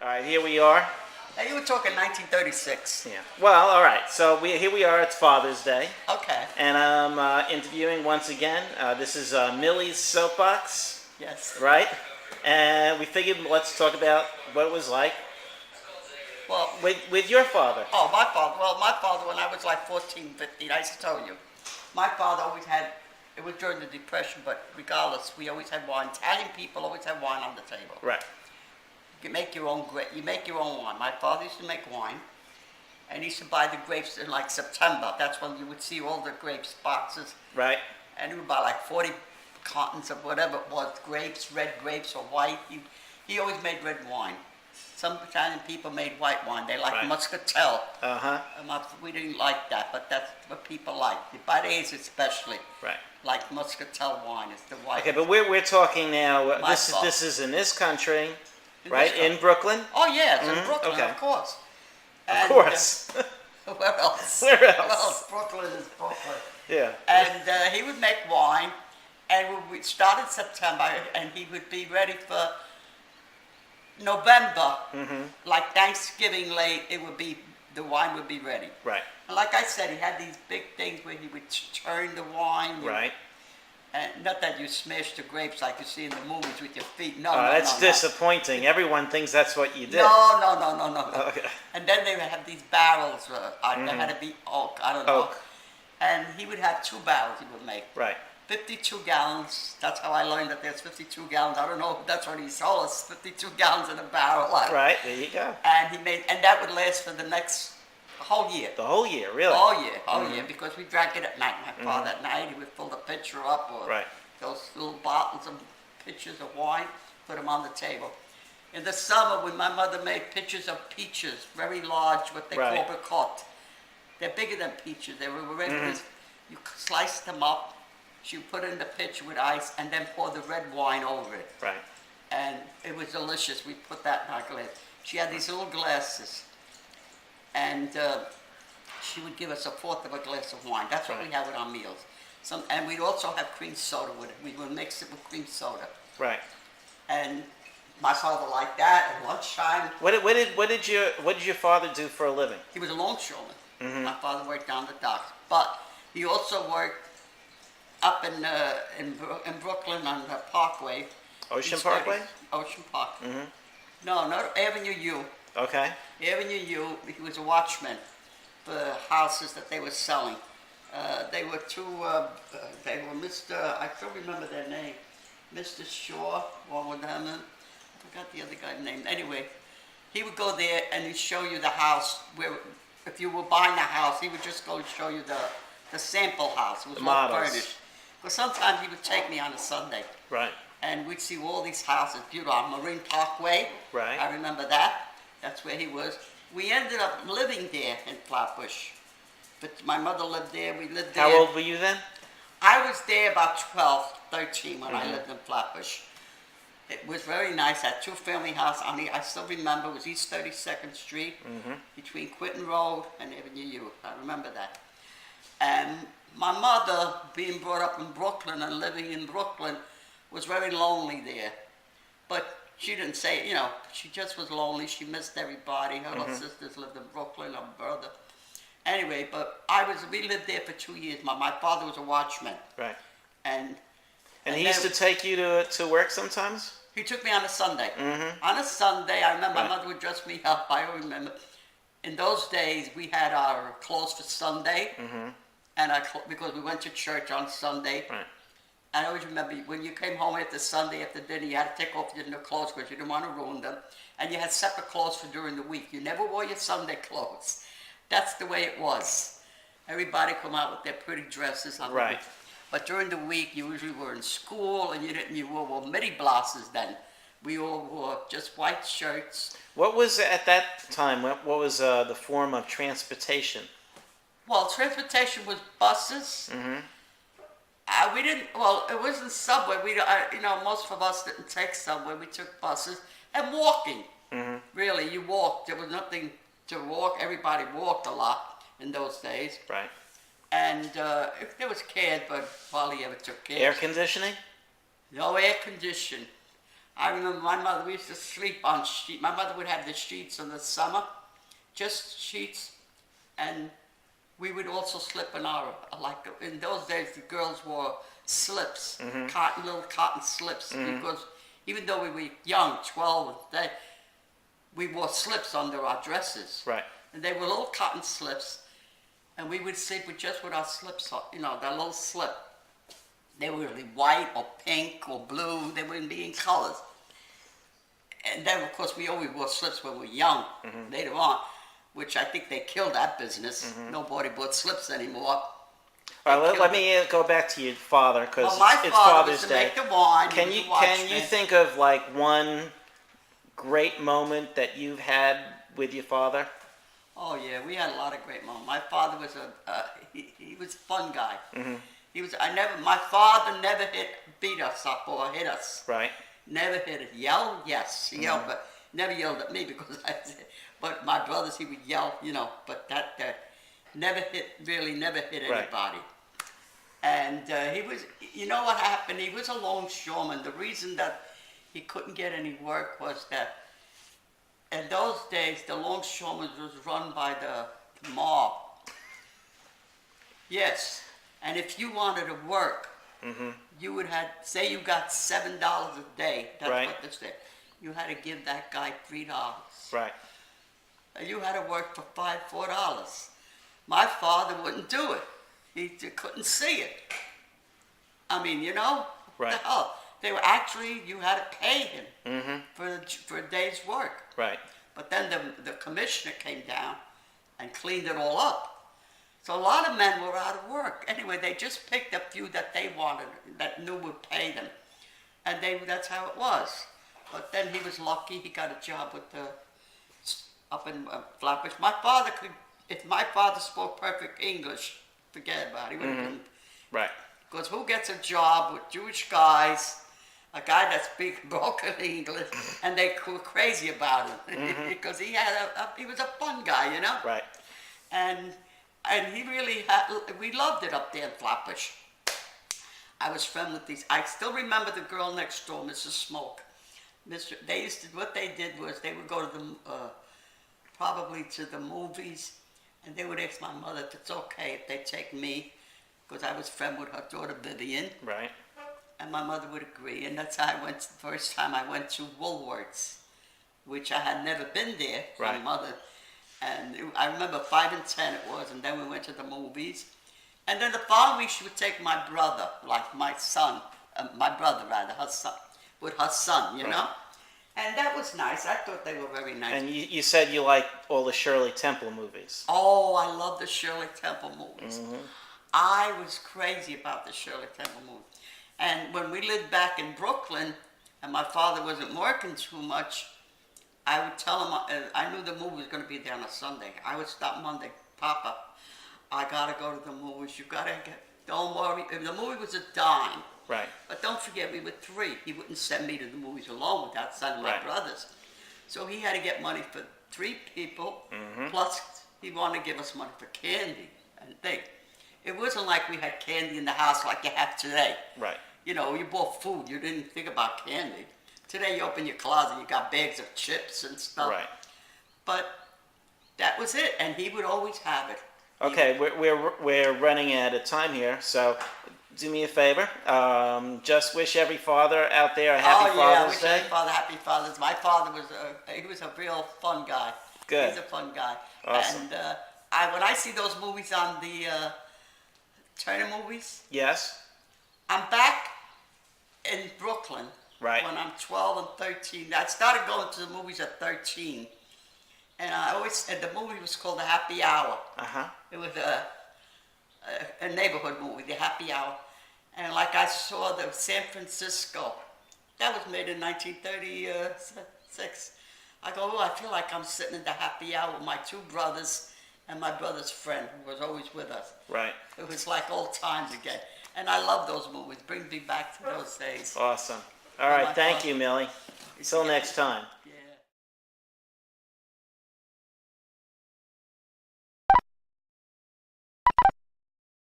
All right, here we are. Now you were talking 1936. Yeah. Well, all right. So here we are. It's Father's Day, Okay. and I'm interviewing once again. This is Millie's soapbox, Yes. right? And we figured let's talk about what it was like Well, with your father. oh, my father. Well, my father, when I was like 14, 15, I used to tell you, my father always had, it was during the Depression, but regardless, we always had wine. Italian people always had wine on the table. Right. You make your own you make your own wine. My father used to make wine, and he used to buy the grapes in like September. That's when you would see all the grapes boxes. Right. And he would buy like 40 cartons of whatever it was, grapes, red grapes or white. He always made red wine. Some Italian people made white wine. They liked Right. muscatel. Uh-huh. We didn't like that, but that's what people liked. By the age especially. Right. Like muscatel wine. It's the white. Okay, but we're talking now. My fault. This is in this country, In right? this In Brooklyn. Oh yeah, it's in Mhm, Brooklyn, okay. of course. Of And, course. Where else? Where else? Well, Brooklyn is Brooklyn. Yeah. And he would make wine, and we start in September, and he would be ready for November. Mm-hmm. Like Thanksgiving late, the wine would be ready. Right. And like I said, he had these big things where he would turn the wine. Right. And not that you smash the grapes like you see in the movies with your feet. No, Oh, no, that's no, disappointing. Everyone thinks that's what you did. No. Okay. And then they would have these barrels. They had to be oak. I don't know. Oak. And he would have 2 barrels he would make. Right. 52 gallons. That's how I learned that there's 52 gallons. I don't know if that's what he told us. 52 gallons in a barrel. Right. There you go. And that would last for the next whole year. The whole year, really. All year, because we drank it at night. My father at night, he would fill the pitcher up, or Right. those little bottles of pitchers of wine, put them on the table. In the summer, when my mother made pitchers of peaches, very large, what they Right. call picotte. They're bigger than peaches. They were ready. You slice them up, she would put it in the pitcher with ice, and then pour the red wine over it. Right. And it was delicious. We put that in our glass. She had these little glasses, and she would give us 1/4 of a glass of wine. That's what Right. we had with our meals. And we'd also have cream soda with it. We would mix it with cream soda. Right. And my father liked that. At lunchtime, What did your father do for a living? he was a longshoreman. Mhm. My father worked down the docks, but he also worked up in Brooklyn on the Parkway. Ocean East 30. Parkway? Ocean Park. Mhm. No, not Avenue U. Okay. Avenue U, he was a watchman for houses that they were selling. They were Mr., I still remember their name, Mr. Shaw, one with them, I forgot the other guy's name. Anyway, he would go there and he'd show you the house, where if you were buying a house, he would just go and show you the sample house. It was The all models. furnished. But sometimes he would take me on a Sunday, Right. and we'd see all these houses, beautiful, on Marine Parkway. Right. I remember that. That's where he was. We ended up living there in Flatbush. But my mother lived there, we lived there. How old were you then? I was there about 12, 13 when I Mhm. lived in Flatbush. It was very nice. That 2-family house, I still remember, it was East 32nd Street, Mm-hmm. between Quinton Road and Avenue U. I remember that. And my mother, being brought up in Brooklyn and living in Brooklyn, was very lonely there. But she didn't say, she just was lonely. She missed everybody. Her little sisters lived in Brooklyn, her brother. Anyway, but we lived there for 2 years. My father was a watchman. Right. And And he used to take you to work sometimes? he took me on a Sunday. Mm-hmm. On a Sunday, I remember Right. my mother would dress me up. I remember. In those days, we had our clothes for Sunday, Mm-hmm. and because we went to church on Sunday. Right. I always remember when you came home after Sunday after dinner, you had to take off your new clothes because you didn't want to ruin them, and you had separate clothes for during the week. You never wore your Sunday clothes. That's the way it was. Everybody come out with their pretty dresses on the Right. week. But during the week, you usually were in school, and you wore midi blouses then. We all wore just white shirts. What was at that time? What was the form of transportation? Well, transportation was buses. Mm-hmm. We didn't. Well, it wasn't subway. Most of us didn't take subway. We took buses and walking. Mm-hmm. Really, you walked. There was nothing to walk. Everybody walked a lot in those days. Right. And if there was cabs, but hardly ever took cabs. Air conditioning? No air condition. I remember my mother, we used to sleep on sheets. My mother would have the sheets in the summer, just sheets, and we would also slip in our, like, in those days the girls wore slips, little cotton slips, because even though we were young, 12, we wore slips under our dresses. Right. And they were little cotton slips, and we would sleep with our slips on, that little slip. They were really white or pink or blue. They wouldn't be in colors. And then, of course, we always wore slips when we were young. Later on, which I think they killed that business. Nobody bought slips anymore. All right, let me go back to your father, because Well, my it's father Father's was to Day. make the wine. Can he you was a can you watchman. think of like one great moment that you've had with your father? Oh yeah, we had a lot of great moments. My father was he was a fun guy. He was. My father never beat us up or hit us. Right. Never hit it. Yell, yes, he yelled, but never yelled at me because but my brothers, he would yell, but that never hit anybody. And he was, what happened? He was a longshoreman. The reason that he couldn't get any work was that in those days, the longshoreman was run by the mob. Yes, and if you wanted to work, you would have, say you got $7 a day, that's Right. what they said. You had to give that guy $3. Right. And you had to work for $4. My father wouldn't do it. He couldn't see it. I mean, what Right. the hell? They were actually, you had to pay him for a day's work. Right. But then the commissioner came down and cleaned it all up. So a lot of men were out of work. Anyway, they just picked a few that they wanted, that knew would pay them. And that's how it was. But then he was lucky, he got a job with up in Flatbush. If my father spoke perfect English, forget about it. He would have been, Right. because who gets a job with Jewish guys, a guy that speaks broken English, and they were crazy about him because he was a fun guy, Right. And he really we loved it up there in Flatbush. I was friends with these. I still remember the girl next door, Mrs. Smoke. What they did was they would go to probably to the movies, and they would ask my mother if it's okay if they take me, because I was friend with her daughter Vivian. Right. And my mother would agree, and that's how I went. The first time I went to Woolworths, which I had never been there. Right. My mother, and I remember 5 and 10 it was, and then we went to the movies, and then the following week she would take my brother, like my son, my brother rather, her son, with her son, Right. and that was nice. I thought they were very nice. And you said you like all the Shirley Temple movies. Oh, I love the Shirley Temple movies. I was crazy about the Shirley Temple movies. And when we lived back in Brooklyn, and my father wasn't working too much, I would tell him, I knew the movie was going to be there on a Sunday. I would stop Monday, Papa, I got to go to the movies. You got to don't worry. The movie was a dime. Right. But don't forget, we were 3. He wouldn't send me to the movies alone without sending my Right. brothers. So he had to get money for 3 people, plus he wanted to give us money for candy and things. It wasn't like we had candy in the house like you have today. Right. You bought food, you didn't think about candy. Today you open your closet, you got bags of chips and stuff. Right. But that was it, and he would always have it. Okay, we're running out of time here, so do me a favor. Just wish every father out there a happy I Father's wish Day. every father happy Father's. My father was a real fun guy. Good. He's a fun guy. Awesome. And when I see those movies on the Turner movies, Yes. I'm back in Brooklyn. Right. When I'm 12 and 13. I started going to the movies at 13. And the movie was called The Happy Hour. Uh-huh. It was a neighborhood movie, The Happy Hour. And like I saw the San Francisco, that was made in 1936. I go, I feel like I'm sitting in the happy hour with my 2 brothers and my brother's friend who was always with us. Right. It was like old times again. And I love those movies. Bring me back to those days. Awesome. All my right, thank father. you, Millie. Until next time. Yeah.